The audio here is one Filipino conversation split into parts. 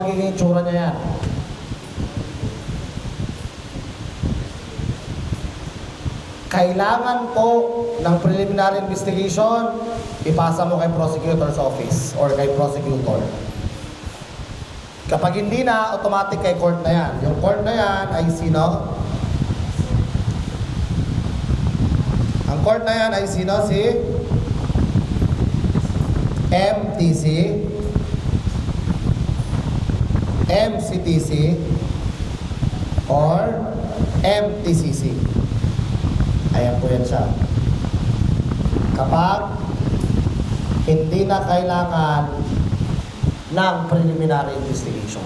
Magiging itsura niya yan. Kailangan po ng preliminary investigation, ipasa mo kay prosecutor's office or kay prosecutor. Kapag hindi na, automatic kay court na yan. Yung court na yan ay sino? Ang court na yan ay sino? Si MTC, MCTC, or MTCC. Ayan po yan siya. Kapag hindi na kailangan ng preliminary investigation.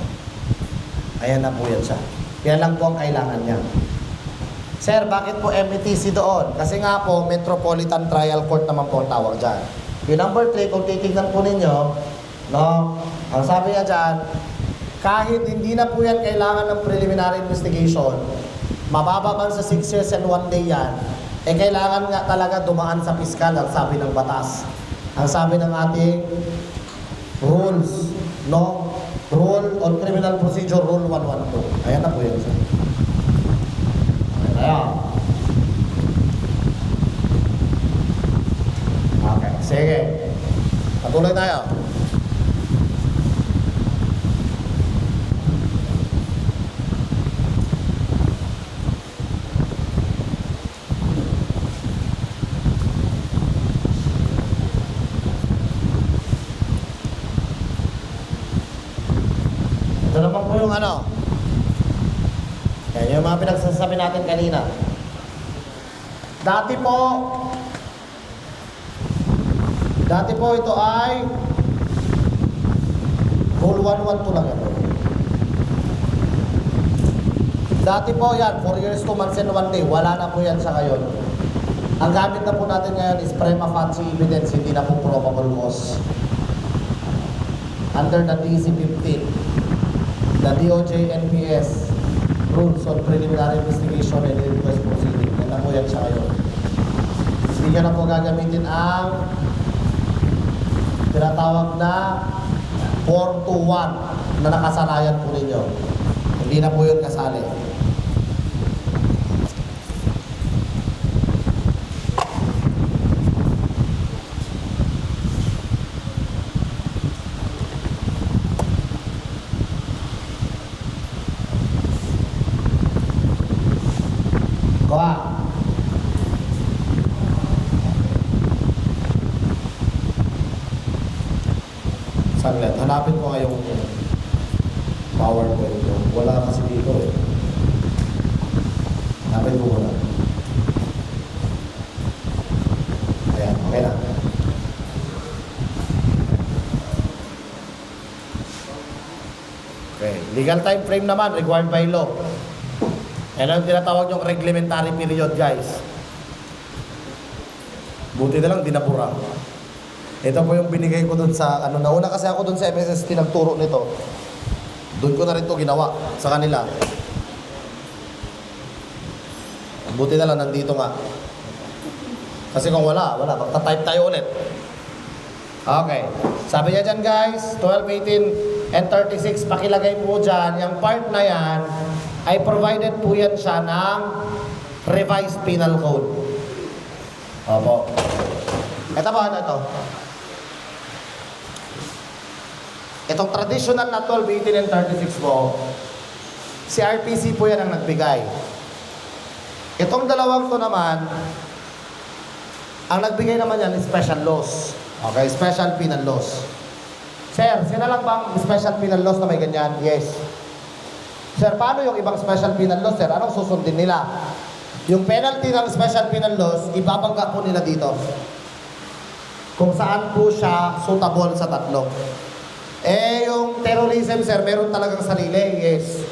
Ayan na po yan siya. Yan lang po ang kailangan niya. Sir, bakit po MTC doon? Kasi nga po, Metropolitan Trial Court naman po ang tawag dyan. Yung number 3, kung titignan po ninyo, no, ang sabi niya dyan, kahit hindi na po yan kailangan ng preliminary investigation, mababa man sa 6 years and 1 day yan, eh kailangan nga talaga dumaan sa piskal ang sabi ng batas. Ang sabi ng ating rules, no? Rule on Criminal Procedure, Rule 112. Ayan na po yun. Ayan. Okay, sige. Patuloy tayo. Ito naman po yung ano. Yan yung mga pinagsasabi natin kanina. Dati po ito ay Rule 112 lang ito. Dati po yan, 4 years, 2 months and 1 day. Wala na po yan sa ngayon. Ang gamit na po natin ngayon is prima facie evidence, hindi na po probable cause. Under the DC-15, the DOJ NPS Rules on Preliminary Investigation and Inquest Proceeding. Yan na po yan siya ngayon. Hindi ka na po gagamitin ang tinatawag na 421 na nakasanayan po ninyo. Hindi na po yun kasali. Kuha. Saglit, hanapin ko ngayong PowerPoint ko. Wala kasi dito eh. Hanapin ko muna. Ayan, okay na. Okay, legal time frame naman, required by law. Yan ang tinatawag yung reglementary period, guys. Buti na lang, dinapura. Ito po yung binigay ko dun sa, nauna kasi ako dun sa MSST nagturo nito. Dun ko na rin to ginawa sa kanila. Buti na lang, nandito nga. Kasi kung wala, magta-type tayo ulit. Okay. Sabi niya dyan, guys, 12, 18, and 36, pakilagay po dyan, yung part na yan, ay provided po yan siya ng revised penal code. Opo. Ito po, ito. Itong traditional na 12, 18, and 36 po, si RPC po yan ang nagbigay. Itong dalawang to naman, ang nagbigay naman yan is special laws. Okay, special penal laws. Sir, sino lang bang special penal laws na may ganyan? Yes. Sir, paano yung ibang special penal laws, sir? Anong susundin nila? Yung penalty ng special penal laws, ibabangga po nila dito. Kung saan po siya suitable sa tatlo. Eh, yung terrorism, sir, meron talagang sarili. Yes.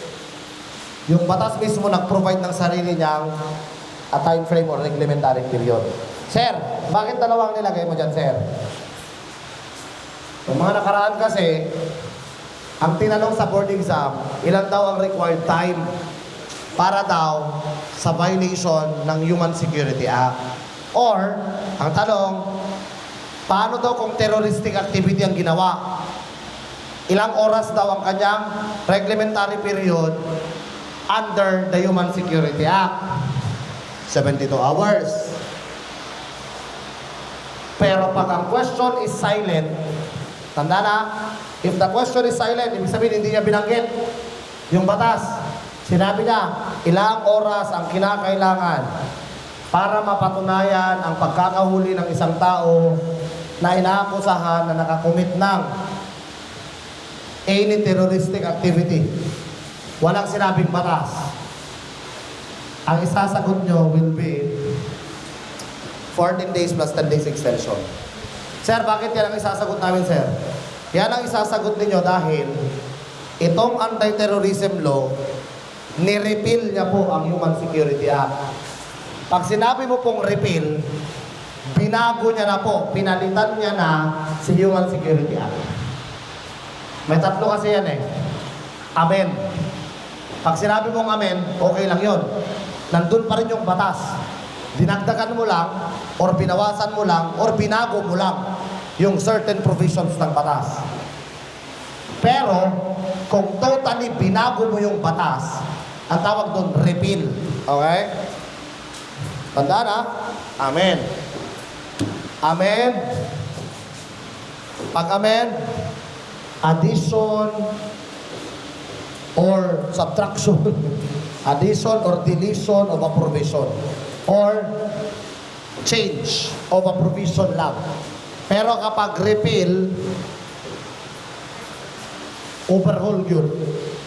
Yung batas mismo nag-provide ng sarili niyang a time frame or reglementary period. Sir, bakit dalawang nilagay mo dyan, sir? Yung mga nakaraan kasi, ang tinanong sa board exam, ilan daw ang required time para daw sa violation ng Human Security Act. Or, ang tanong, paano daw kung terroristic activity ang ginawa? Ilang oras daw ang kanyang reglementary period under the Human Security Act? 72 hours. Pero pag ang question is silent, tanda na, if the question is silent, ibig sabihin hindi niya binanggit yung batas. Sinabi niya, ilang oras ang kinakailangan para mapatunayan ang pagkakahuli ng isang tao na inaakusahan na nakakumit ng any terroristic activity. Walang sinabing batas. Ang isasagot nyo will be 14 days plus 10 days extension. Sir, bakit yan ang isasagot namin, sir? Yan ang isasagot ninyo dahil itong anti-terrorism law, ni-repeal niya po ang Human Security Act. Pag sinabi mo pong repeal, binago niya na po, pinalitan niya na si Human Security Act. May tatlo kasi yan eh. Amen. Pag sinabi mong amen, okay lang yon. Nandun pa rin yung batas. Dinagdagan mo lang, or binawasan mo lang, or binago mo lang yung certain provisions ng batas. Pero, kung totally binago mo yung batas, ang tawag doon, repeal. Okay? Tandaan ha? Amen. Amen. Pag amen, addition or subtraction, addition or deletion of a provision, or change of a provision lang. Pero kapag repeal, overhaul yun.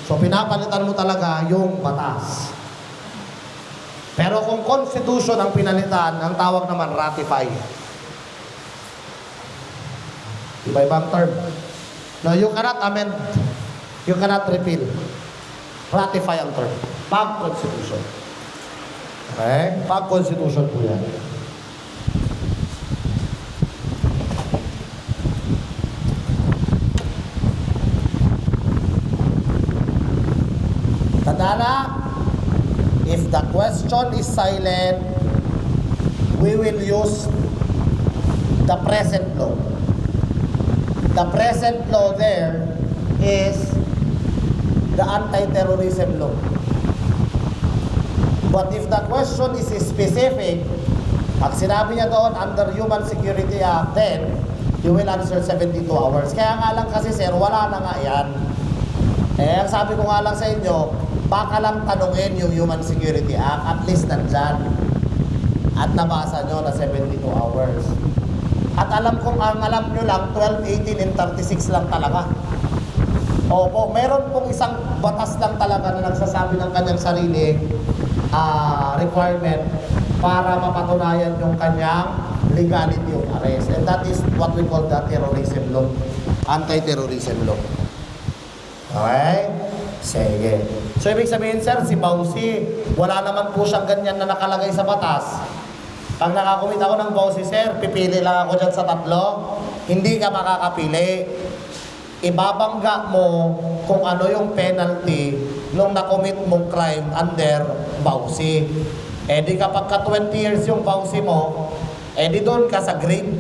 So pinapalitan mo talaga yung batas. Pero kung constitution ang pinalitan, ang tawag naman ratify. Iba-ibang term. No, you cannot amend. You cannot repeal. Ratify ang term. Pag-constitution. Okay? Pag-constitution po yan. Tanda na, if the question is silent, we will use the present law. The present law there is the anti-terrorism law. But if the question is specific, pag sinabi niya doon under Human Security Act, then you will answer 72 hours. Kaya nga lang kasi sir, wala na nga yan. Eh, ang sabi ko nga lang sa inyo, baka lang tanungin yung Human Security Act, at least nandyan. At nabasa nyo na 72 hours. At alam kong ang alam nyo lang, 12, 18, and 36 lang talaga. Opo, meron pong isang batas lang talaga na nagsasabi ng kanyang sarili requirement para mapatunayan yung kanyang legality of arrest. And that is what we call the terrorism law. Anti-terrorism law. Okay? Sige. So, ibig sabihin, sir, si Bausi, wala naman po siyang ganyan na nakalagay sa batas. Pag nakakumit ako ng Bausi, sir, pipili lang ako dyan sa tatlo. Hindi ka makakapili. Ibabangga mo kung ano yung penalty nung nakumit mong crime under Bausi. Eh di kapag ka 20 years yung Bausi mo, eh di doon ka sa grade.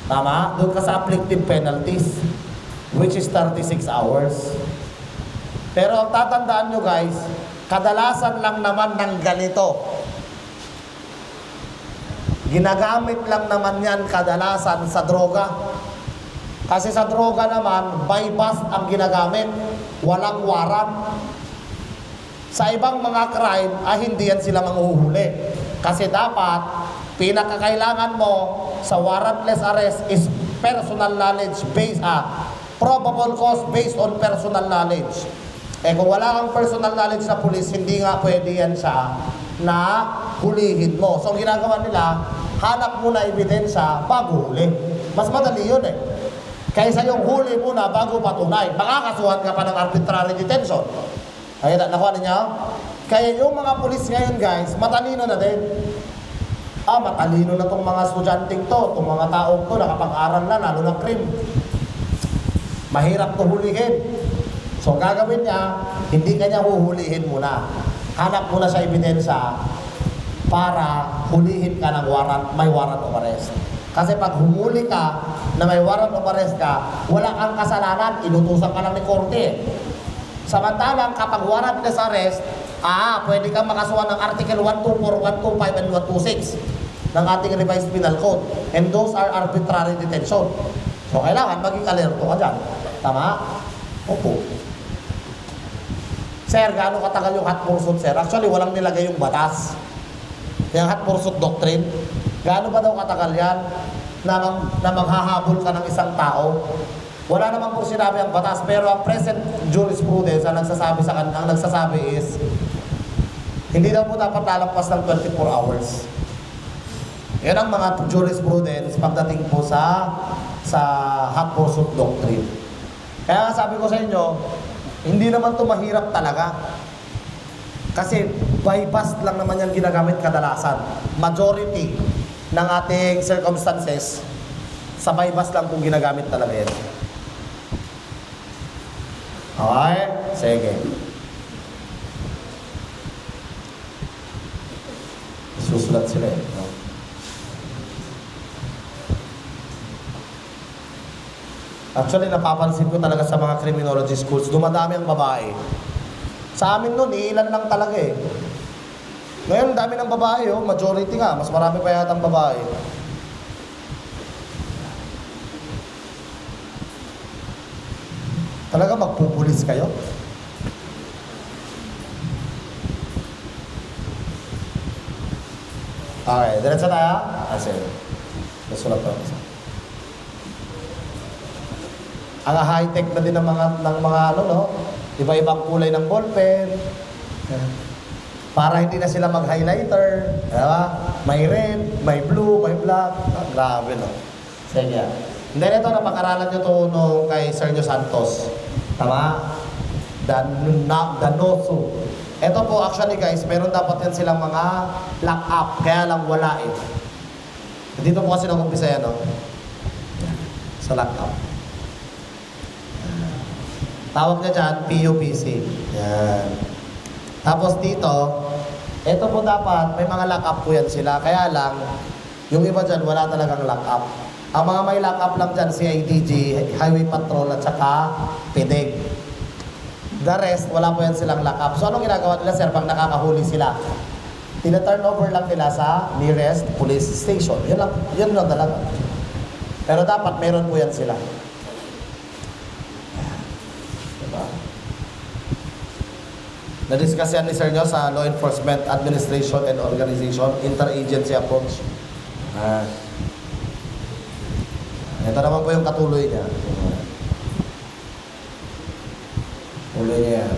Tama? Doon ka sa afflictive penalties, which is 36 hours. Pero ang tatandaan nyo guys, kadalasan lang naman ng ganito. Ginagamit lang naman yan kadalasan sa droga. Kasi sa droga naman, by bust ang ginagamit. Walang warrant. Sa ibang mga crime, hindi yan sila manghuhuli. Kasi dapat, pinakakailangan mo sa warrantless arrest is personal knowledge based, probable cause based on personal knowledge. Eh kung wala kang personal knowledge sa pulis, hindi nga pwede yan siya na hulihin mo. So ang ginagawa nila, hanap muna ebidensya bago huli. Mas madali yun eh. Kaysa yung huli muna bago patunay. Makakasuhan ka pa ng arbitrary detention. Ay, nakuha ninyo? Kaya yung mga pulis ngayon guys, matalino na din. Matalino na tong mga estudyanteng to, tong mga taong to, nakapag-aral na, lalo ng crime. Mahirap to hulihin. So, ang gagawin niya, hindi kanya huhulihin muna. Hanap muna sa ebidensya para hulihin ka ng warrant, may warrant of arrest. Kasi pag humuli ka, na may warrant of arrest ka, wala kang kasalanan, inutusan ka lang ni korte. Samantalang kapag warrant of arrest, pwede kang makasuhan ng Article 124, 125, and 126 ng ating revised penal code. And those are arbitrary detention. So kailangan maging alerto ka dyan. Tama? Opo. Sir, gaano katagal yung hot pursuit, sir? Actually, walang nilagay yung batas. Yung hot pursuit doctrine. Gaano ba daw katagal yan na maghahabol ka ng isang tao? Wala naman po sinabi ang batas, pero ang present jurisprudence ang nagsasabi is hindi daw po dapat lalampas ng 24 hours. Yan ang mga jurisprudence pagdating po sa hot pursuit doctrine. Kaya sabi ko sa inyo, hindi naman ito mahirap talaga. Kasi bypass lang naman yan ginagamit kadalasan. Majority ng ating circumstances, sa bypass lang kung ginagamit talaga yan. Okay? Sige. Susulat sila eh. Actually, napapansin ko talaga sa mga criminology schools, dumadami ang babae. Sa amin nun, ilan lang talaga eh. Ngayon, dami ng babae, majority nga. Mas marami pa yata ang babae. Talaga magpupulis kayo? Okay, diretso tayo? Sige. Nasulat ko. Ang high-tech na din ng mga iba-ibang kulay ng ballpen. Para hindi na sila mag-highlighter. Diba? May red, may blue, may black. Grabe, no? Sige. And then ito, napag-aralan nyo ito kay Sergio Santos. Tama? Danoso. Ito po, actually guys, meron dapat yan silang mga lock-up. Kaya lang wala eh. Dito po kasi nag-umpisa yan, no? Sa lock-up. Tawag niya dyan, PUPC. Yan. Tapos dito, ito po dapat, may mga lock-up po yan sila. Kaya lang, yung iba dyan, wala talagang lock-up. Ang mga may lock-up lang dyan, CIDG, Highway Patrol, at saka PDEG. The rest, wala po yan silang lock-up. So anong ginagawa nila, sir, pag nakakahuli sila? Tina-turn over lang nila sa nearest police station. Yun lang talaga. Pero dapat, meron po yan sila. Na-discuss yan ni Sir nyo sa Law Enforcement Administration and Organization, Interagency Approach. Ito naman po yung katuloy niya. Tuloy niya yan.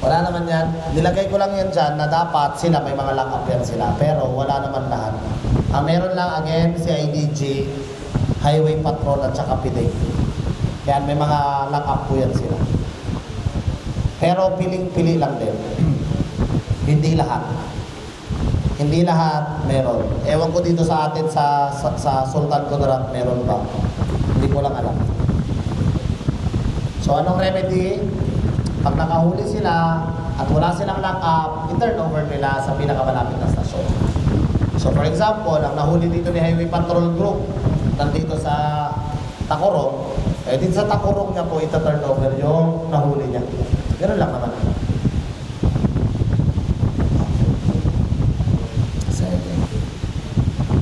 Wala naman yan. Nilagay ko lang yan dyan na dapat sila, may mga lock-up yan sila. Pero wala naman lahat. Ang meron lang again, si IDG, Highway Patrol at saka PDEG. Yan, may mga lock-up po yan sila. Pero piling-pili lang din. Hindi lahat. Hindi lahat meron. Ewan ko dito sa atin sa Sultan Kudarat, meron ba? Hindi ko lang alam. So, anong remedy? Pag nakahuli sila at wala silang lock-up, i-turn over nila sa pinakamalapit na stasyon. So, for example, ang nahuli dito ni Highway Patrol Group, nandito sa Tacorong, dito sa Tacorong niya po, ita-turn over yung nahuli niya. Ganun lang naman.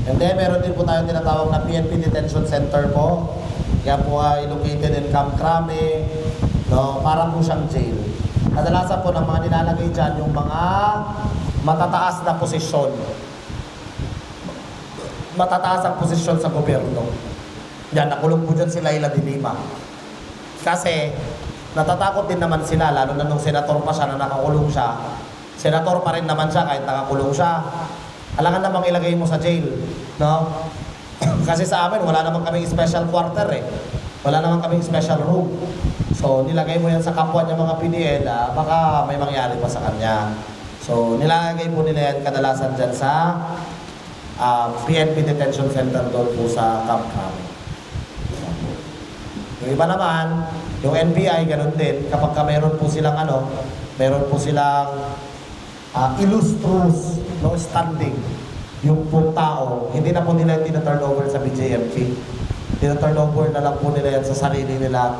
And then, meron din po tayong tinatawag na PNP Detention Center po. Yan po ay located in Camp Crame. No, parang po siyang jail. Kadalasan po ng mga nilalagay dyan yung mga matataas na posisyon. Matataas ang posisyon sa gobyerno. Yan, nakulong po dyan si Laila de Lima. Kasi, natatakot din naman sila, lalo na nung senator pa siya na nakakulong siya. Senator pa rin naman siya kahit nakakulong siya. Alangan namang ilagay mo sa jail. No? Kasi sa amin, wala naman kaming special quarter eh. Wala naman kaming special room. So, nilagay mo yan sa kapwa niya mga PDL, baka may mangyari pa sa kanya. So, nilalagay po nila yan kadalasan dyan sa PNP Detention Center doon po sa Camp Crame. Yung iba naman, yung NBI, ganun din. Kapag mayroon po silang mayroon po silang illustrious no standing. yung pong tao, hindi na po nila yung tina-turn over sa BJMP. Tina-turn over na lang po nila yan sa sarili nila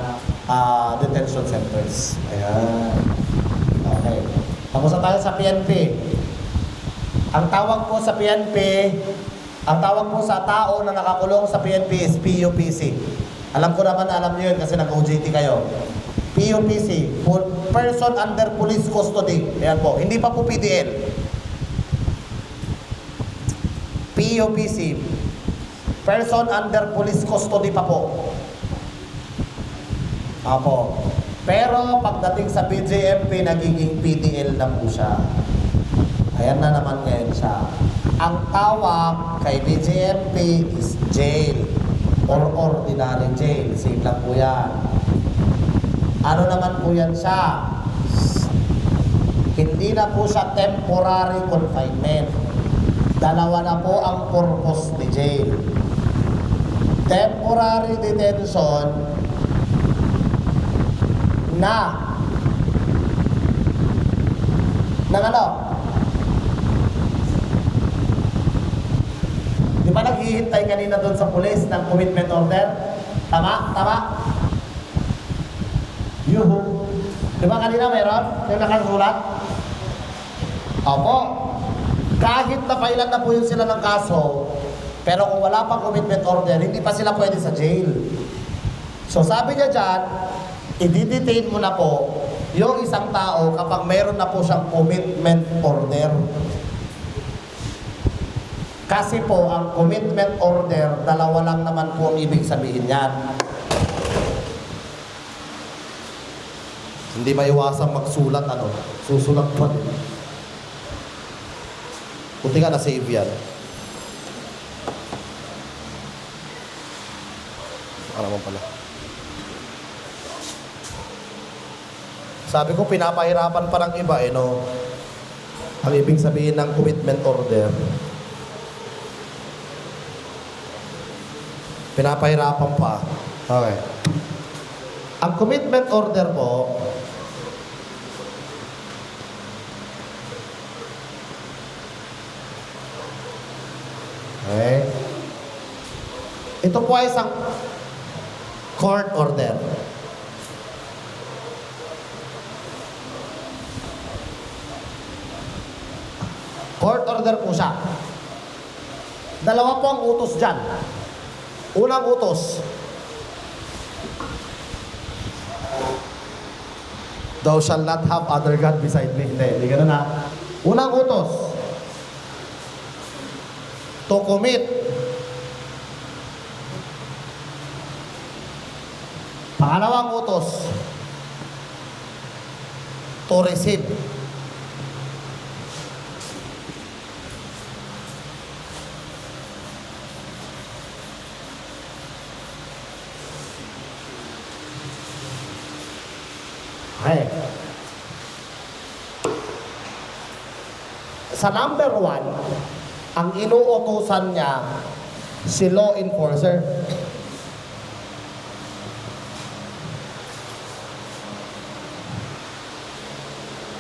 detention centers. Ayan. Okay. Tapos na tayo sa PNP. Ang tawag po sa PNP, ang tawag po sa tao na nakakulong sa PNP is PUPC. Alam ko naman, alam niyo yun kasi nag-OJT kayo. PUPC, Person Under Police Custody. Ayan po, hindi pa po PDL. PUPC, Person Under Police Custody pa po. Apo. Pero pagdating sa BJMP, nagiging PDL na po siya. Ayan na naman ngayon siya. Ang tawag kay BJMP is jail or ordinary jail. Same lang po yan. Ano naman po yan siya? Hindi na po siya temporary confinement. Dalawa na po ang purpose ni jail. Temporary detention na ng ano? Di ba naghihintay kanina doon sa pulis ng commitment order? Tama? Tama? Yuhu. Di ba kanina meron? Yung nakasulat? Opo. Kahit na-filean na po yun sila ng kaso, pero kung wala pang commitment order, hindi pa sila pwede sa jail. So sabi niya dyan, i-detain mo na po yung isang tao kapag mayroon na po siyang commitment order. Kasi po, ang commitment order, dalawa lang naman po ang ibig sabihin yan. Hindi maiwasang magsulat, ano? Susulat pa din. Buti nga na-save yan. Ano naman pala. Sabi ko, pinapahirapan pa ng iba, eh, no? Ang ibig sabihin ng commitment order. Pinapahirapan pa. Okay. Ang commitment order po, okay, ito po ay isang court order. Court order po siya. Dalawa po ang utos dyan. Unang utos, thou shall not have other God beside me. Hindi ganun na. Unang utos, to commit. Pangalawang utos, to receive. Okay. Sa number 1, ang inuutosan niya si law enforcer.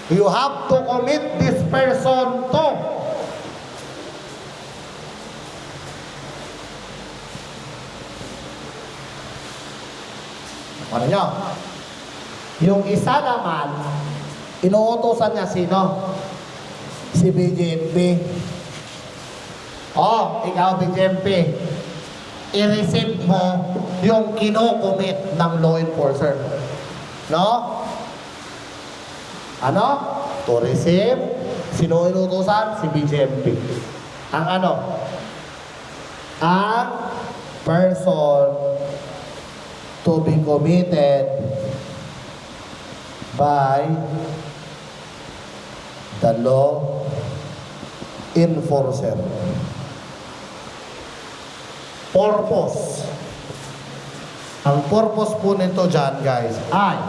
You have to commit this person to. Ano niya? Yung isa naman, inuutosan niya sino? Si BJMP. Oh, ikaw BJMP, i-receive mo yung kinocommit ng law enforcer. No? Ano? To receive, sino inuutosan? Si BJMP. Ang ano? Ang person to be committed by the law enforcer. Purpose. Ang purpose po nito dyan, guys, ay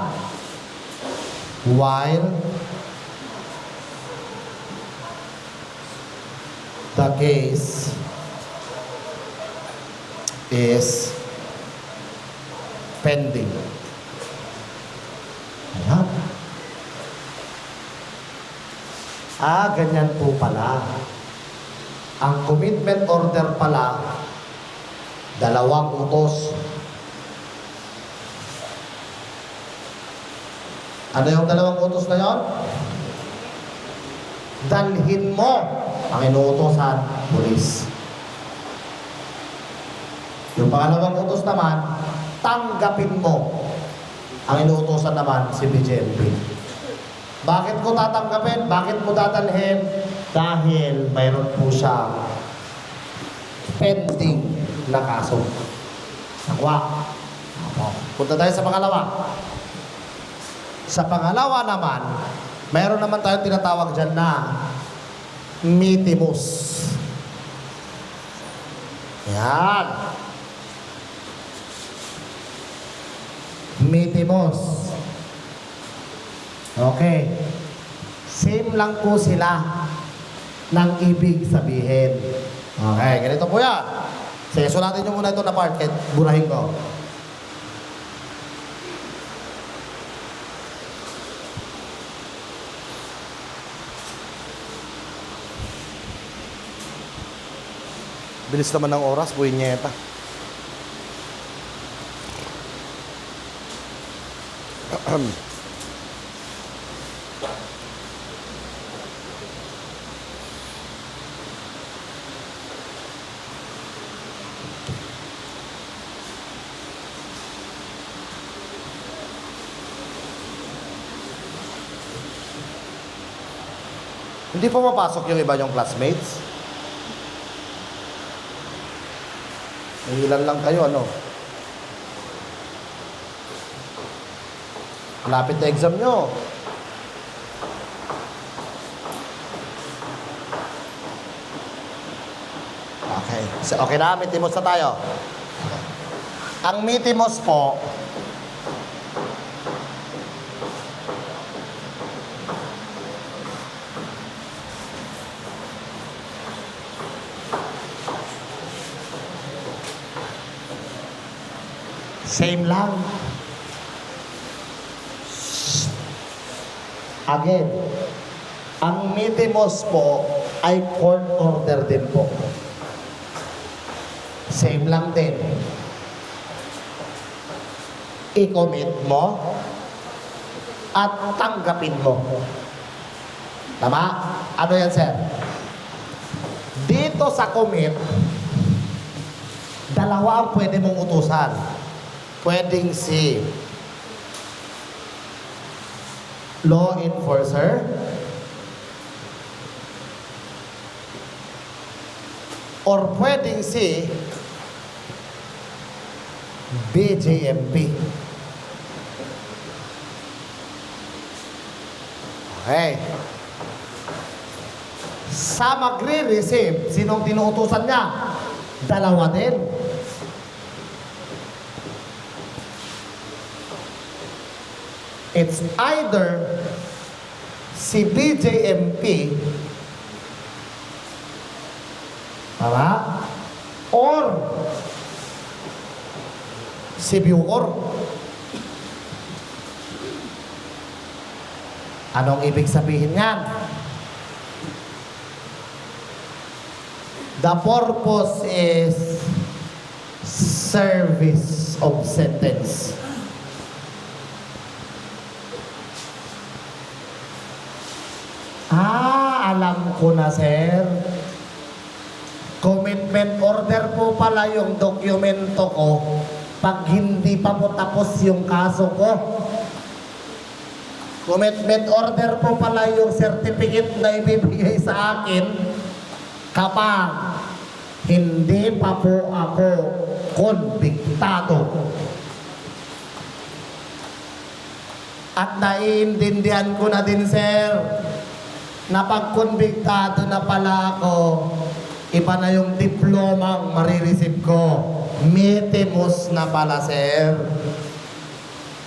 while the case is pending. Ayan. Ganyan po pala. Ang commitment order pala, 2 utos. Ano yung 2 utos na yon? Dalhin mo ang inuutosan, pulis. Yung pangalawang utos naman, tanggapin mo ang inuutosan naman si BJMP. Bakit ko tatanggapin? Bakit mo dadalhin? Dahil mayroon po siyang pending na kaso. Nakwa. Punta tayo sa pangalawa. Sa pangalawa naman, mayroon naman tayong tinatawag dyan na mitimus. Yan. Mitimus. Okay. Same lang po sila ng ibig sabihin. Okay, ganito po yan. Sige, sulatin nyo muna ito na part, kahit burahin ko. Bilis naman ng oras, buhinyeta. Hindi pa mapasok yung iba yung classmates? May ilan lang kayo, ano? Malapit na exam nyo. Okay. Okay na, mitimos na tayo. Ang mitimos po, same lang. Again, ang mitimos po ay court order din po. Same lang din. I-commit mo at tanggapin mo. Tama? Ano yan, sir? Dito sa commit, 2 ang pwede mong utusan. Pwedeng si law enforcer or pwedeng si BJMP. Okay. Sa magre-receive, sinong tinuutusan niya? 2 din. It's either si BJMP, tama? Or si Bucor. Anong ibig sabihin yan? The purpose is service of sentence. Alam ko na, sir. Commitment order po pala yung dokumento ko pag hindi pa po tapos yung kaso ko. Commitment order po pala yung certificate na ibibigay sa akin kapag hindi pa po ako konbiktado. At naiintindihan ko na din, sir, na pag konbiktado na pala ako, iba na yung diplomang marireceive ko. Mitimus na pala, sir.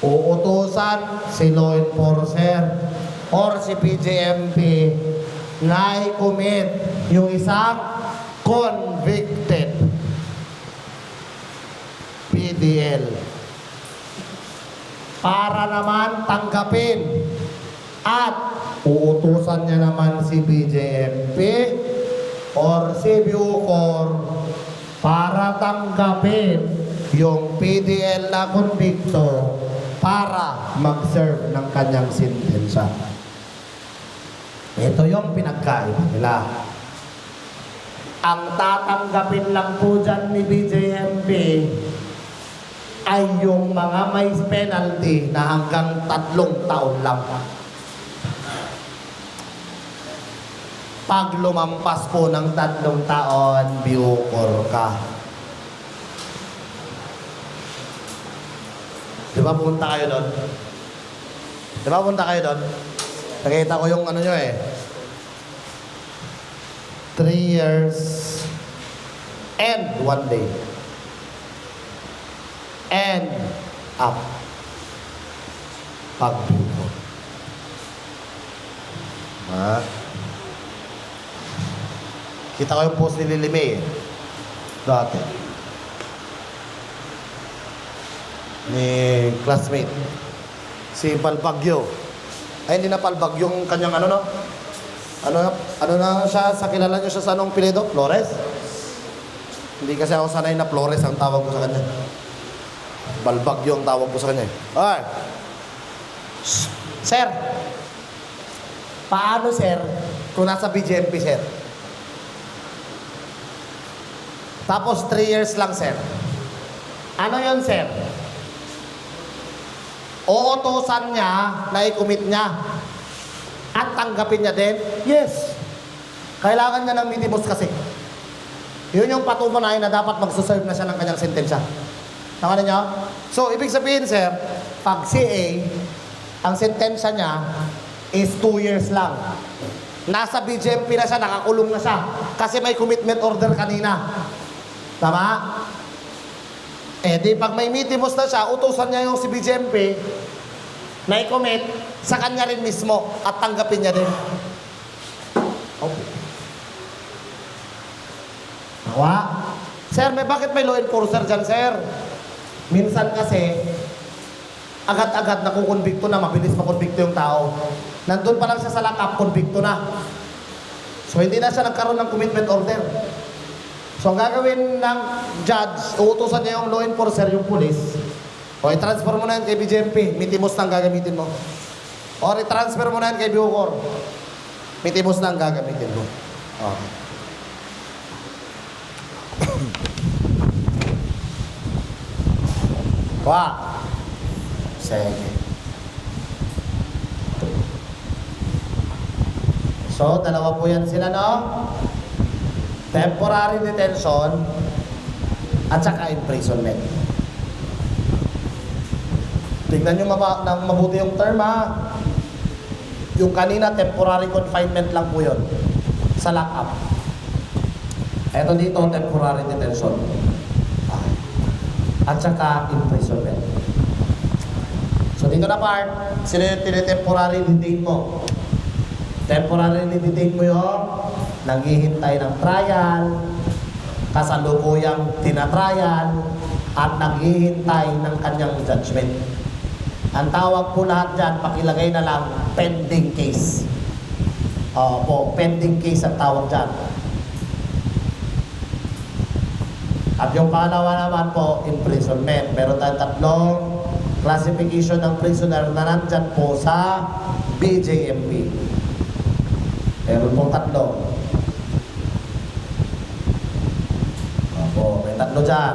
Uutusan si law enforcer or si PJMP na i-commit yung isang convicted PDL para naman tanggapin at uutusan niya naman si BJMP or si Bucor para tanggapin yung PDL na konbikto para mag-serve ng kanyang sentensya. Ito yung pinagkaiba nila. Ang tatanggapin lang po dyan ni BJMP ay yung mga may penalty na hanggang 3 taon lang. Pag lumampas po ng 3 taon, Bucor ka. Di ba punta kayo doon? Di ba punta kayo doon? Nakita ko yung ano nyo eh. 3 years and 1 day. And up. Pag Bucor. Ha? Kita ko yung post ni Lilime eh. Dati. Ni classmate. Si Palbagyo. Ay, hindi na Palbagyo yung kanyang ano no? Ano na siya, sa kilala niyo siya sa anong piledo? Flores? Hindi kasi ako sanay na Flores ang tawag ko sa kanya. Balbagyo ang tawag ko sa kanya. Okay. Sir, paano sir, kung nasa BJMP sir? Tapos 3 years lang sir. Ano yun sir? Uutusan niya na i-commit niya. At tanggapin niya din? Yes. Kailangan niya ng minimus kasi. Yun yung patutunayan na dapat magsuserve na siya ng kanyang sentensya. Tama na niyo? So, ibig sabihin, sir, pag CA, ang sentensya niya is 2 years lang. Nasa BJMP na siya, nakakulong na siya. Kasi may commitment order kanina. Tama? Eh, di pag may mitimus na siya, utusan niya yung si BJMP na i-commit sa kanya rin mismo at tanggapin niya din. Okay. Nawa? Sir, bakit may law enforcer dyan, sir? Minsan kasi, agad-agad nakukonbikto na, mabilis makonbikto yung tao. Nandun pa lang siya sa lock-up, konbikto na. So, hindi na siya nagkaroon ng commitment order. So, ang gagawin ng judge, uutusan niya yung law enforcer, yung police. O, i-transfer mo na yan kay BJMP, mitimos na ang gagamitin mo. O, i-transfer mo na yan kay Bucor. Mitimos na ang gagamitin mo. Okay. Wow. Sige. So, dalawa po yan sila, no? Temporary detention at saka imprisonment. Tignan nyo mabuti yung term, ha? Yung kanina, temporary confinement lang po yun sa lock-up. Eto dito, temporary detention. At saka imprisonment. So dito na part, sino yung tine-temporary detain mo? Temporary detain mo yung naghihintay ng trial, kasalukuyang tina-trial, at naghihintay ng kanyang judgment. Ang tawag po lahat dyan, pakilagay na lang, pending case. Po, pending case ang tawag dyan. At yung pangalawa naman po, imprisonment. Meron tayong 3 classification ng prisoner na nandyan po sa BJMP. Meron pong 3. Opo, may 3 dyan.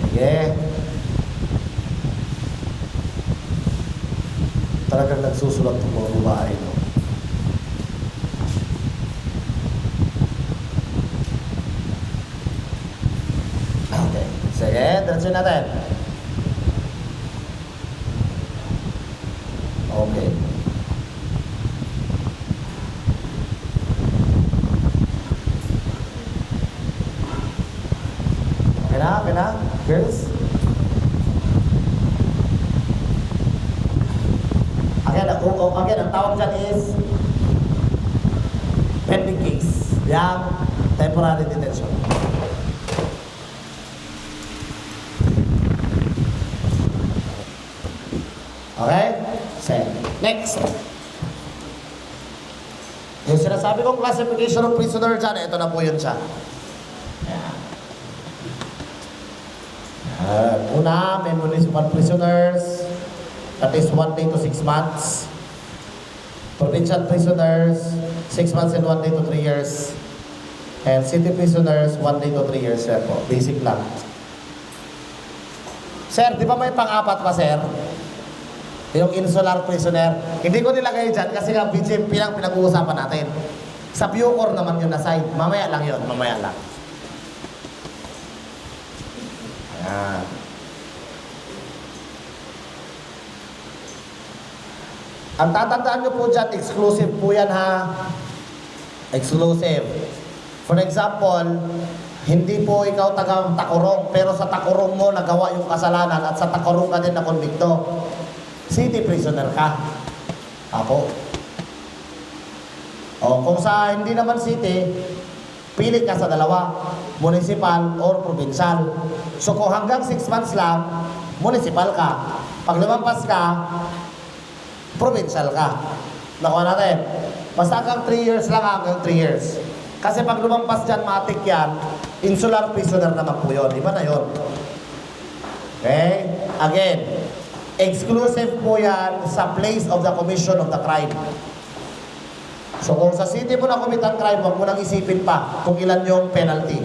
Sige. Talagang nagsusulat ng mga babae, no? Okay. Sige, diretso natin. Okay. Okay na, girls? Again, ang tawag dyan is pending case. Yang temporary detention. Okay? Next. Sabi kong classification of prisoner dyan, ito na po yun siya. Ayan. Una, may municipal prisoners, that is 1 day to 6 months. Provincial prisoners, 6 months and 1 day to 3 years. And city prisoners, 1 day to 3 years. Sir po. Basic lang. Sir, di ba may pang-apat pa, sir? Yung insular prisoner. Hindi ko nilagay dyan kasi nga BGMP lang pinag-uusapan natin. Sa Bucor naman yun na side. Mamaya lang yun. Mamaya lang. Ayan. Ang tatandaan nyo po dyan, exclusive po yan ha. Exclusive. For example, hindi po ikaw tagang takurong, pero sa takurong mo nagawa yung kasalanan at sa takurong ka din na konbikto. City prisoner ka. Ako. O kung sa hindi naman city, pili ka sa dalawa, municipal or provincial. So kung hanggang 6 months lang, municipal ka. Pag lumampas ka, provincial ka. Nakuha natin. Basta hanggang 3 years lang, hanggang 3 years. Kasi pag lumampas dyan, matik yan, insular prisoner naman po yun. Iba na yun. Okay? Again, exclusive po yan sa place of the commission of the crime. So kung sa city mo na commit ang crime, huwag mo nang isipin pa kung ilan yung penalty.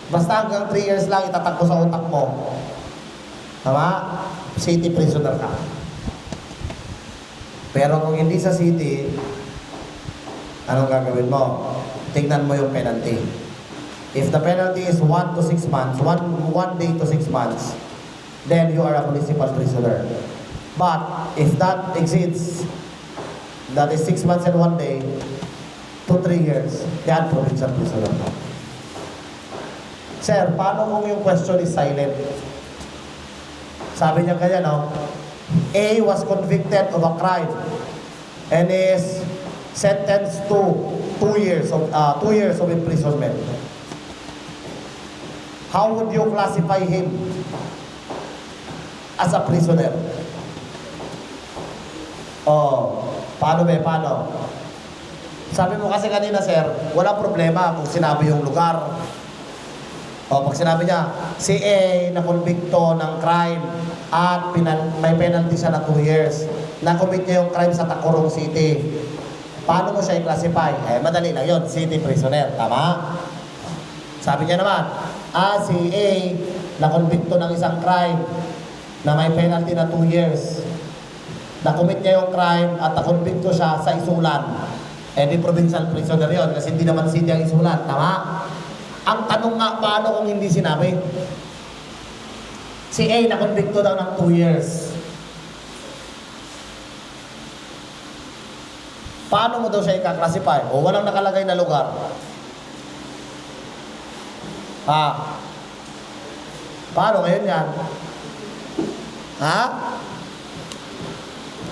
Basta hanggang 3 years lang itatakbo sa utak mo. Tama? City prisoner ka. Pero kung hindi sa city, anong gagawin mo? Tingnan mo yung penalty. If the penalty is 1 to 6 months, 1 day to 6 months, then you are a municipal prisoner. But if that exceeds, that is 6 months and 1 day to 3 years, yan provincial prisoner na. Sir, paano kung yung question is silent? Sabi niya kaya, no? A was convicted of a crime and is sentenced to 2 years of imprisonment. How would you classify him as a prisoner? Oh, paano ba? Paano? Sabi mo kasi kanina, sir, walang problema kung sinabi yung lugar. O, pag sinabi niya, si A na konbikto ng crime at may penalty siya na 2 years. Na-commit niya yung crime sa Tacurong City. Paano mo siya i-classify? Eh, madali lang yun, city prisoner. Tama? Sabi niya naman, si A na konbikto ng isang crime na may penalty na 2 years. Na-commit niya yung crime at na-convicto siya sa Isulan. Eh, di provincial prisoner yun kasi hindi naman city ang Isulan. Tama? Ang tanong nga, paano kung hindi sinabi? Si A na-convicto daw ng 2 years. Paano mo daw siya i-classify? O walang nakalagay na lugar? Paano ngayon yan?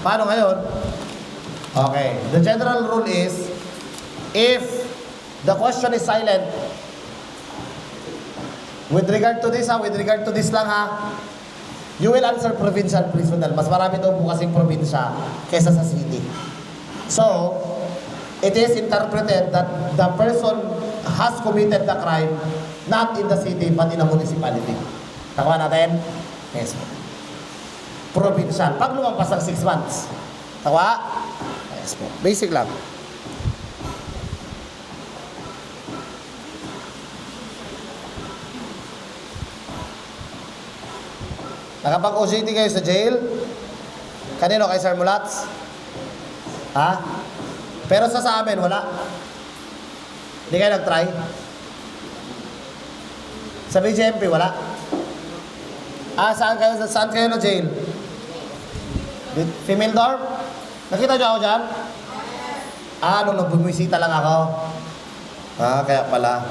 Paano ngayon? Okay. The general rule is, if the question is silent, with regard to this lang you will answer provincial prisoner. Mas marami daw po kasing probinsya kaysa sa city. So, it is interpreted that the person has committed the crime not in the city but in a municipality. Nakuha natin? Yes. Provincial. Pag lumampas ng 6 months. Nakuha? Yes po. Basic lang. Nakapag-OJT kayo sa jail? Kanino? Kay Sir Mulats? Pero sa amin, wala. Hindi kayo nag-try? Sa BGMP, wala. Saan kayo na jail? Female dorm? Nakita niyo ako dyan? Nung nagbumisita lang ako. Kaya pala.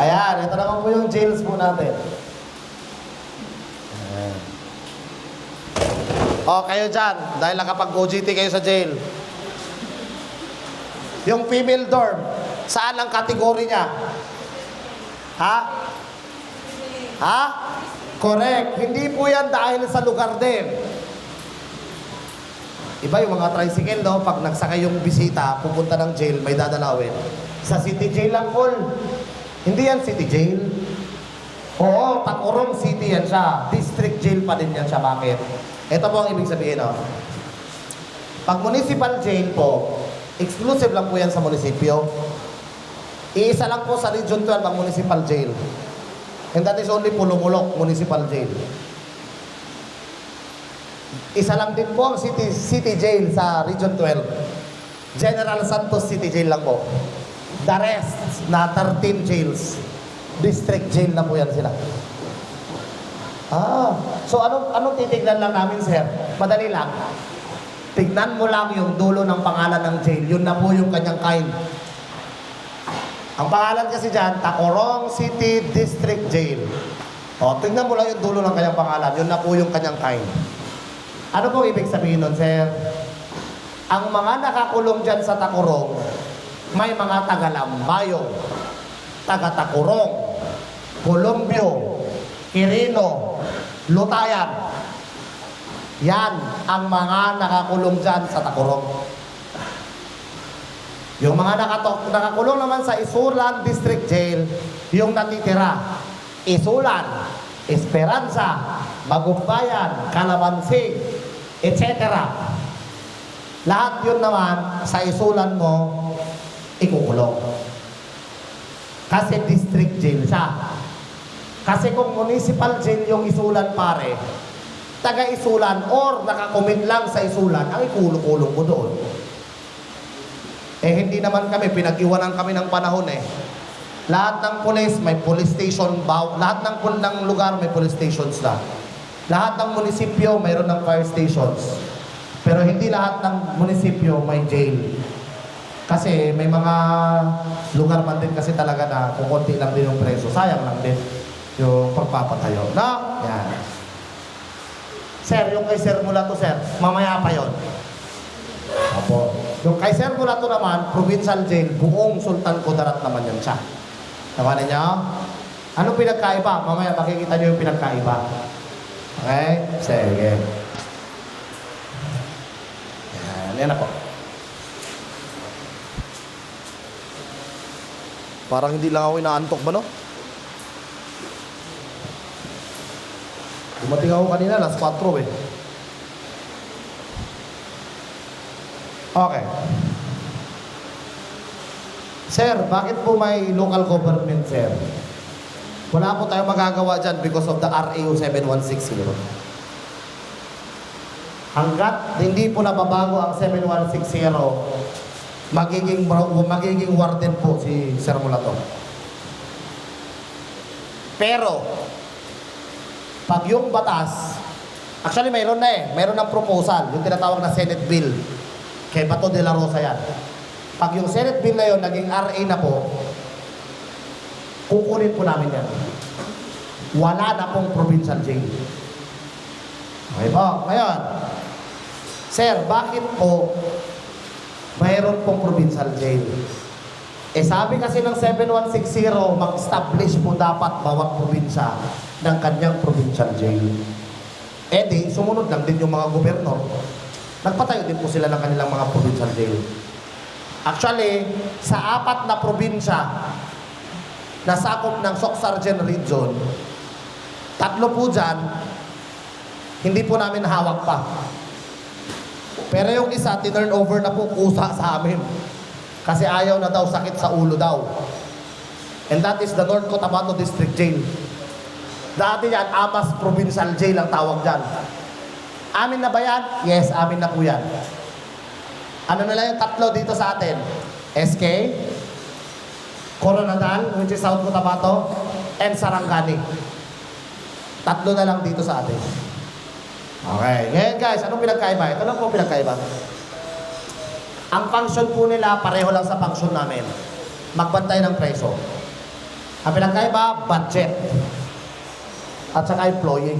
Ayan, ito naman po yung jails po natin. Kayo dyan, dahil nakapag-OJT kayo sa jail. Yung female dorm, saan ang kategory niya? Correct. Hindi po yan dahil sa lugar din. Iba yung mga tricycle, no? Pag nagsakay yung bisita, pupunta ng jail, may dadalawin. Sa city jail lang, Paul. Hindi yan city jail. Oo, Tacorong City yan siya. District jail pa din yan siya. Bakit? Ito po ang ibig sabihin, no? Pag municipal jail po, exclusive lang po yan sa munisipyo. Iisa lang po sa Region 12 ang municipal jail. And that is only Pulumulok Municipal Jail. Isa lang din po ang city jail sa Region 12. General Santos City Jail lang po. The rest na 13 jails, district jail na po yan sila. So anong titignan lang namin, sir? Madali lang. Tignan mo lang yung dulo ng pangalan ng jail. Yun na po yung kanyang kind. Ang pangalan kasi dyan, Tacorong City District Jail. O, tignan mo lang yung dulo ng kanyang pangalan. Yun na po yung kanyang kind. Ano po ibig sabihin nun, sir? Ang mga nakakulong dyan sa Tacorong, may mga taga-Lambayong, taga-Tacorong, Colombio, Quirino, Lutayan. Yan ang mga nakakulong dyan sa Tacorong. Yung mga nakakulong naman sa Isulan District Jail, yung natitira, Isulan, Esperanza, Magumbayan, Calabansig, etc. Lahat yun naman sa Isulan mo, ikukulong. Kasi district jail siya. Kasi kung municipal jail yung Isulan, pare, taga-Isulan or nakakomit lang sa Isulan, ang ikulong-kulong mo doon. Hindi naman kami, pinag-iwanan kami ng panahon eh. Lahat ng police, may police station, lahat ng lugar may police stations na. Lahat ng munisipyo, mayroon ng fire stations. Pero hindi lahat ng munisipyo may jail. Kasi may mga lugar man din kasi talaga na kukunti lang din yung preso. Sayang lang din yung pagpapatayo. No? Yan. Sir, yung kay Sir Mulato, sir, mamaya pa yon. Apo. Yung kay Sir Mulato naman, provincial jail, buong Sultan Kudarat naman yan siya. Nawanan niyo? Anong pinagkaiba? Mamaya makikita niyo yung pinagkaiba. Okay? Sige. Yan ako. Parang hindi lang ako inaantok ba, no? Dumating ako kanina, alas 4 eh. Okay. Sir, bakit po may local government, sir? Wala po tayong magagawa dyan because of the RAO 7160. Hanggat hindi po nababago ang 7160, magiging warden po si Sir Mulato. Pero, pag yung batas, actually mayroon na eh, mayroon ng proposal, yung tinatawag na Senate Bill. Kay Bato de la Rosa yan. Pag yung Senate Bill na yun, naging RA na po, kukunin po namin yan. Wala na pong provincial jail. Okay po. Ngayon, sir, bakit po mayroon pong provincial jail? Sabi kasi ng 7160, mag-establish po dapat bawat probinsya ng kanyang provincial jail. Di, sumunod lang din yung mga gobernador. Nagpatayo din po sila ng kanilang mga provincial jail. Actually, sa 4 na probinsya na sakop ng Soc-Sargent Region, 3 po dyan, hindi po namin hawak pa. Pero yung isa, tinurn over na po kusa sa amin. Kasi ayaw na daw, sakit sa ulo daw. And that is the North Cotabato District Jail. Dati yan, Amas Provincial Jail ang tawag dyan. Amin na ba yan? Yes, amin na po yan. Ano na lang yung 3 dito sa atin? SK, Coronadal, which is South Cotabato, and Sarangani. 3 na lang dito sa atin. Okay. Ngayon guys, anong pinagkaiba? Ito lang po pinagkaiba. Ang function po nila, pareho lang sa function namin. Magbantay ng preso. Ang pinagkaiba, budget. At saka employee.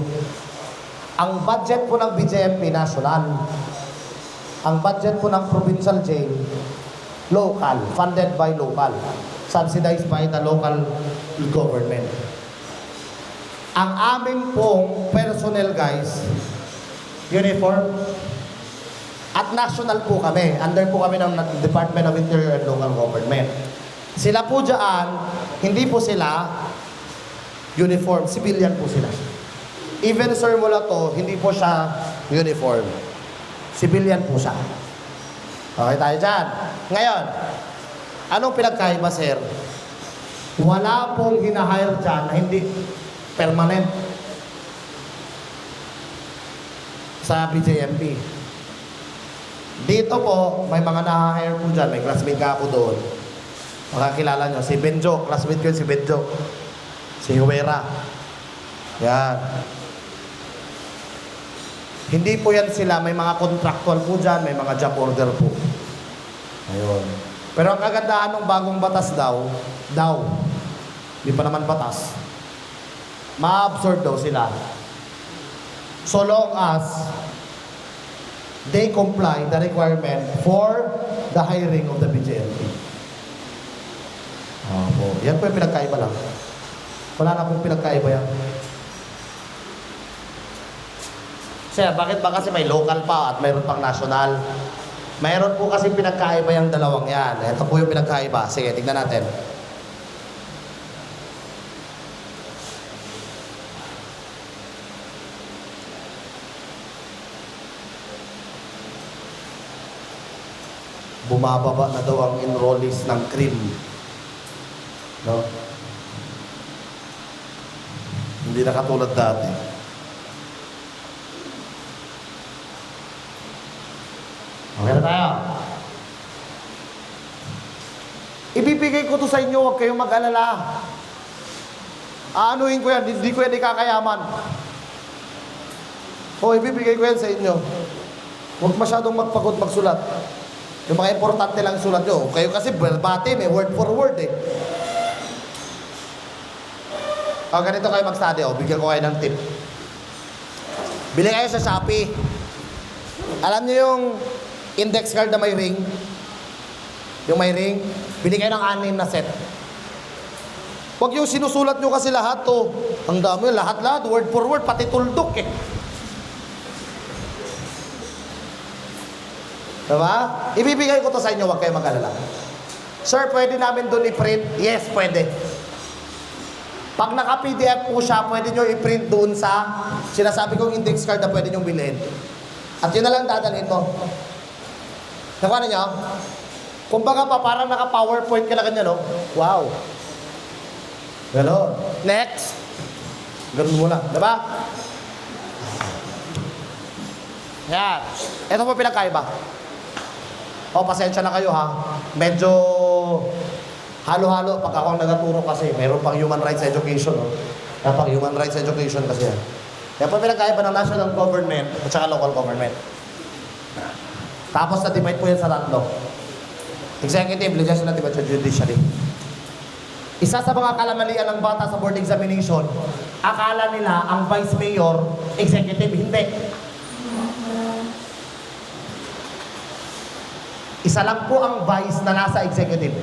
Ang budget po ng BJMP, national. Ang budget po ng provincial jail, local. Funded by local. Subsidized by the local government. Ang amin pong personnel guys, uniform. At national po kami. Under po kami ng Department of Interior and Local Government. Sila po dyan, hindi po sila uniform. Civilian po sila. Even Sir Mulato, hindi po siya uniform. Civilian po siya. Okay tayo dyan. Ngayon, anong pinagkaiba, sir? Wala pong hinahire dyan na hindi permanent sa BJMP. Dito po, may mga na-hire po dyan. May classmate ka ako doon. Makakilala nyo. Si Benjo. Classmate ko yun si Benjo. Si Huwera. Yan. Hindi po yan sila. May mga contractual po dyan. May mga job order po. Ayun. Pero ang kagandahan ng bagong batas daw, hindi pa naman batas, ma-absorb daw sila. So long as they comply the requirement for the hiring of the BJMP. Opo. Yan po yung pinagkaiba lang. Wala na pong pinagkaiba yan. Sir, bakit ba kasi may local pa at mayroon pang national? Mayroon po kasi pinagkaiba yung dalawang yan. Ito po yung pinagkaiba. Sige, tignan natin. Bumababa na daw ang enrollees ng CRIM. No? Hindi na katulad dati. Okay na tayo. Ibibigay ko to sa inyo, huwag kayong mag-alala. Aanuhin ko yan, hindi ko yan ikakayaman. O, ibibigay ko yan sa inyo. Huwag masyadong magpagod magsulat. Yung mga importante lang sulat nyo. Kayo kasi verbatim, word for word eh. O, ganito kayo mag-study. O, bigyan ko kayo ng tip. Bili kayo sa Shopee. Alam nyo yung index card na may ring? Yung may ring? Bili kayo ng 6 na set. Huwag yung sinusulat nyo kasi lahat to. Ang dami, lahat-lahat, word for word, pati tuldok eh. Diba? Ibibigay ko to sa inyo, huwag kayo mag-alala. Sir, pwede namin doon i-print? Yes, pwede. Pag naka-PDF po siya, pwede nyo i-print doon sa sinasabi kong index card na pwede nyo bilhin. At yun na lang dadalhin mo. Nakuha na nyo? Kumbaga pa, parang naka-PowerPoint ka na ganyan, no? Wow. Ganon. Next. Ganon mo lang. Diba? Yan. Ito po pinagkaiba. O, pasensya na kayo ha. Medyo halo-halo pag ako ang nagaturo kasi. Mayroon pang human rights education. No? Pang human rights education kasi yan. Yan po pinagkaiba ng national government at saka local government. Tapos na-divide po yan sa tatlo. Executive, legislative at judiciary. Isa sa mga kalamalian ng bata sa board examination, akala nila ang vice mayor, executive, hindi. Isa lang po ang vice na nasa executive.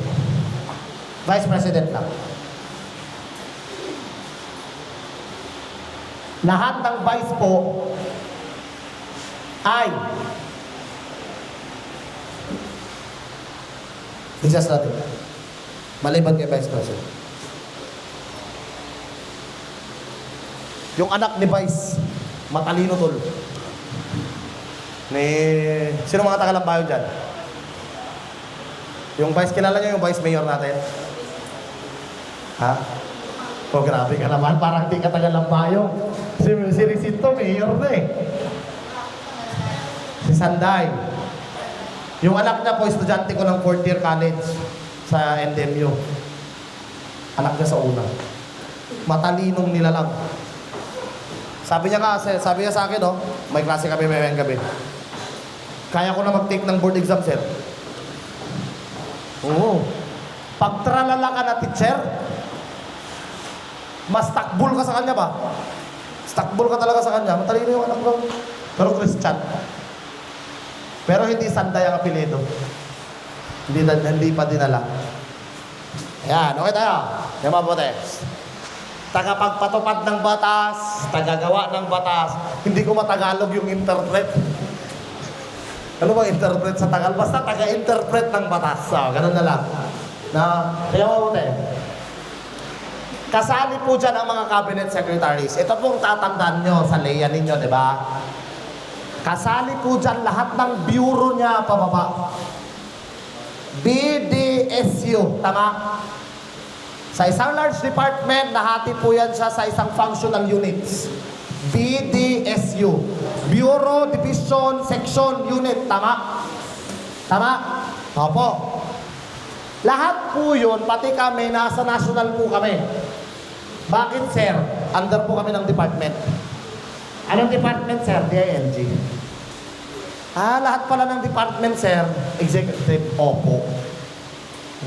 Vice President lang. Lahat ng vice po ay legislative. Maliban kay Vice President. Yung anak ni Vice, matalino tol. Sino mga taga-Lambayon dyan? Yung Vice, kilala niyo yung Vice Mayor natin? Ha? Oh, grabe ka naman. Parang di ka taga-Lambayon. Si Ricinto, Mayor na eh. Si Sanday. Yung anak niya po, estudyante ko ng 4th year college sa NDMU. Anak niya sa una. Matalinong nilalang. Sabi niya sa akin, no, may klase kami may gabi. Kaya ko na mag-take ng board exam, sir. Oo. Pag tralala ka na teacher, mas takbol ka sa kanya ba? Takbol ka talaga sa kanya. Matalino yung anak ko. Pero Christian. Pero hindi Sanday ang apelido. Hindi pa dinala. Ayan, okay tayo. Yung mabuti. Tagapagpatupad ng batas, tagagawa ng batas. Hindi ko matagalog yung interpret. Ano bang interpret sa Tagal? Basta taga-interpret ng batas. So, ganun na lang. Na, kaya mabuti. Kasali po dyan ang mga cabinet secretaries. Ito pong tatandaan nyo sa leya ninyo, di ba? Kasali po dyan lahat ng bureau niya pababa. BDSU, tama? Sa isang large department, nahati po yan siya sa isang functional units. BDSU. Bureau, Division, Section, Unit. Tama? Tama? Opo. Lahat po yun, pati kami, nasa national po kami. Bakit, sir? Under po kami ng department. Anong department, sir? DILG. Lahat pala ng department, sir. Executive, opo.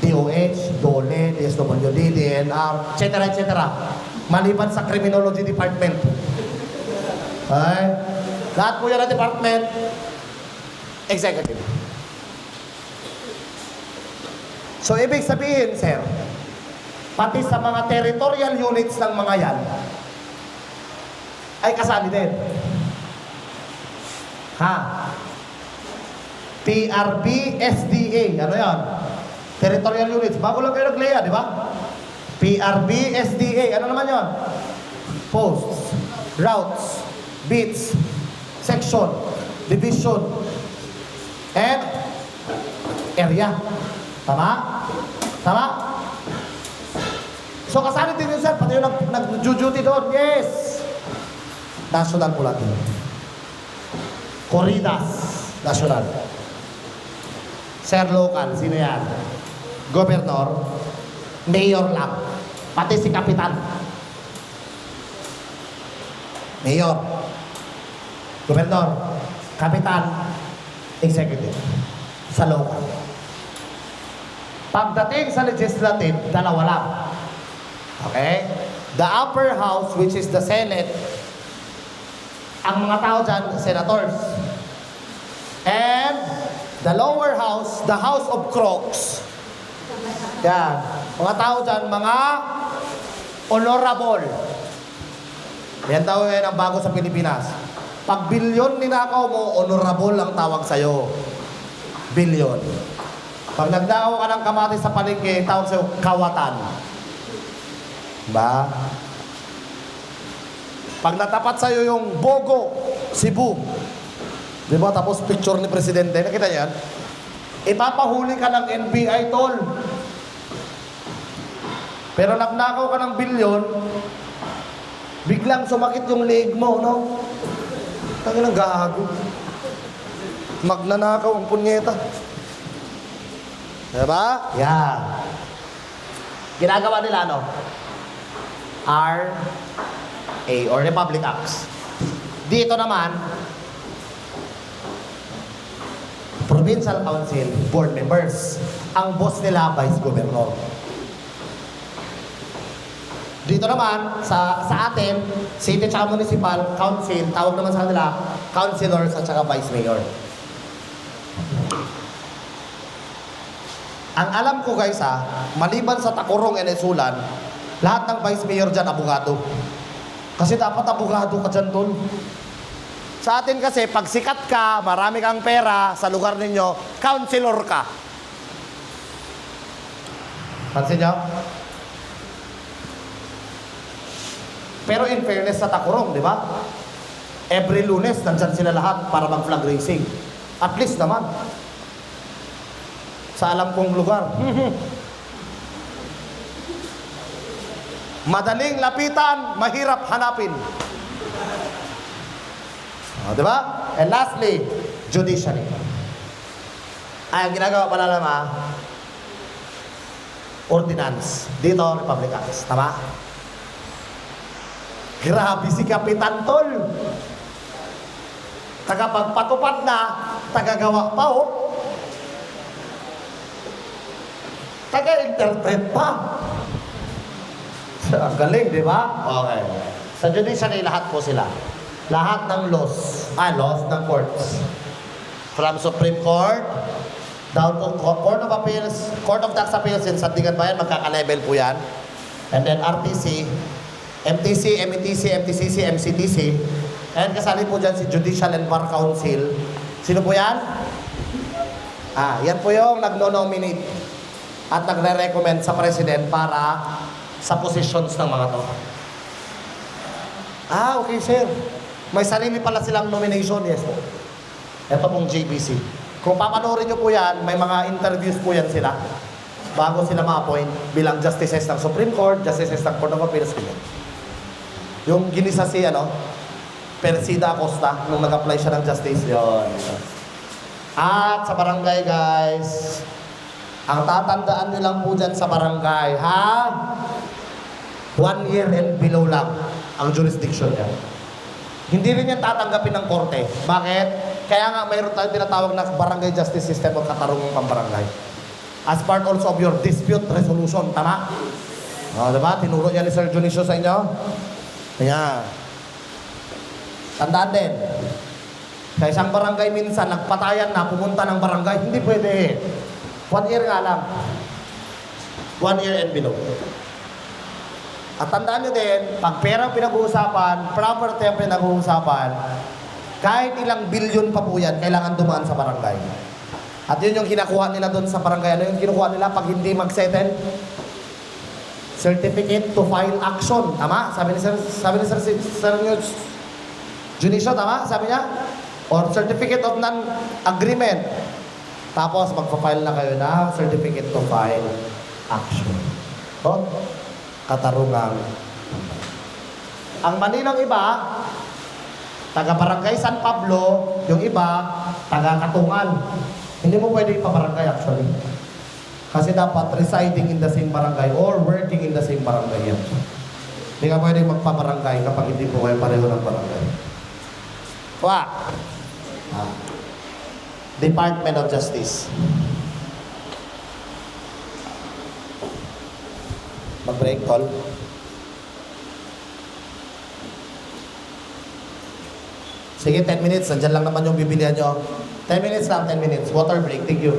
DOH, DOLE, DSWD, DNR, etc. etc. Maliban sa Criminology Department. Ay, lahat po yan ang department. Executive. So, ibig sabihin, sir, pati sa mga territorial units ng mga yan, ay kasali din. Ha? PRB, SDA, ano yan? Territorial units. Bago lang kayo nag-leya, di ba? PRB, SDA, ano naman yon? Posts, routes, beats, section, division, and area. Tama? Tama? So kasali din yun, sir. Pati yung nag-duty doon. Yes! National po natin. Corridas. National. Sir, local. Sino yan? Gobernador. Mayor lang. Pati si Kapitan. Mayor. Gobernador. Kapitan. Executive. Sa local. Pagdating sa legislative, dalawa lang. Okay? The upper house, which is the Senate, ang mga tao dyan, senators. And the lower house, the House of Crocs. Yan. Mga tao dyan, mga honorable. Yan daw yan ang bago sa Pilipinas. Pag bilyon ninakaw mo, honorable ang tawag sa'yo. Bilyon. Pag nagdao ka ng kamatis sa palengke, tawag sa'yo, kawatan. Ba? Pag natapat sa'yo yung Bogo, Cebu, di ba? Tapos picture ni Presidente, nakita niyo yan? Ipapahuli ka ng NBI, tol. Pero nagnakaw ka ng bilyon, biglang sumakit yung leg mo, no? Tangin ang gago. Magnanakaw ang punyeta. Diba? Yan. Ginagawa nila, ano? RA or Republic Acts. Dito naman, Provincial Council, Board Members. Ang boss nila, Vice Governor. Dito naman, sa atin, City at Municipal Council, tawag naman sa kanila, Councilors at saka Vice Mayor. Ang alam ko guys maliban sa Takurong and Esulan, lahat ng Vice Mayor dyan, abogado. Kasi dapat abogado ka dyan, tol. Sa atin kasi, pag sikat ka, marami kang pera sa lugar ninyo, councilor ka. Pansin nyo? Pero in fairness sa Takurong, di ba? Every Lunes, nandyan sila lahat para mag-flag racing. At least naman. Sa alam kong lugar. Madaling lapitan, mahirap hanapin. Di ba? And lastly, judiciary. Ay, ang ginagawa pala naman, ordinance. Dito, Republic Acts. Tama? Grabe si Kapitan, tol. Tagapagpatupad na, tagagawa pa, oh. Taga-interpret pa. Ang galing, di ba? Okay. Sa judiciary, lahat po sila. Lahat ng laws ng courts. From Supreme Court, down to Court of Appeals, Court of Tax Appeals in Sandigan Bayan, magkaka-level po yan. And then RTC, MTC, METC, MTCC, MCTC. And kasali po dyan si Judicial and Bar Council. Sino po yan? Yan po yung nagno-nominate at nagre-recommend sa president para sa positions ng mga to. Okay, sir. May sarili pala silang nomination. Yes po. Ito pong JBC. Kung papanoorin nyo po yan, may mga interviews po yan sila bago sila ma-appoint bilang justices ng Supreme Court, justices ng Court of Appeals. Yung ginisa si, Persida Acosta, nung nag-apply siya ng justice. Yun. At sa barangay, guys, ang tatandaan nyo lang po dyan sa barangay, 1 year and below lang ang jurisdiction niya. Hindi rin yan tatanggapin ng korte. Bakit? Kaya nga mayroon tayong tinatawag na barangay justice system o katarungang pambarangay. As part also of your dispute resolution. Tama? Diba? Tinuro niya ni Sir Junicio sa inyo. Ayan. Tandaan din. Sa isang barangay minsan, nagpatayan na, pumunta ng barangay, hindi pwede. 1 year nga lang. 1 year and below. At tandaan nyo din, pag pera pinag-uusapan, property ang pinag-uusapan, kahit ilang bilyon pa po yan, kailangan dumaan sa barangay. At yun yung kinakuha nila doon sa barangay. Ano yung kinukuha nila pag hindi mag-settle? Certificate to file action. Tama? Sabi ni Sir Junicio, tama? Sabi niya? Or certificate of non-agreement. Tapos magpa-file na kayo na certificate to file action. Katarungang. Ang Manilang iba, taga-barangay San Pablo, yung iba, taga-Katungan. Hindi mo pwede ipabarangay actually. Kasi dapat residing in the same barangay or working in the same barangay yan. Hindi ka pwede magpabarangay kapag hindi po kayo pareho ng barangay. Department of Justice. Mag-break call. Sige, 10 minutes. Nandiyan lang naman yung bibilihan nyo. 10 minutes lang, 10 minutes. Water break. Thank you.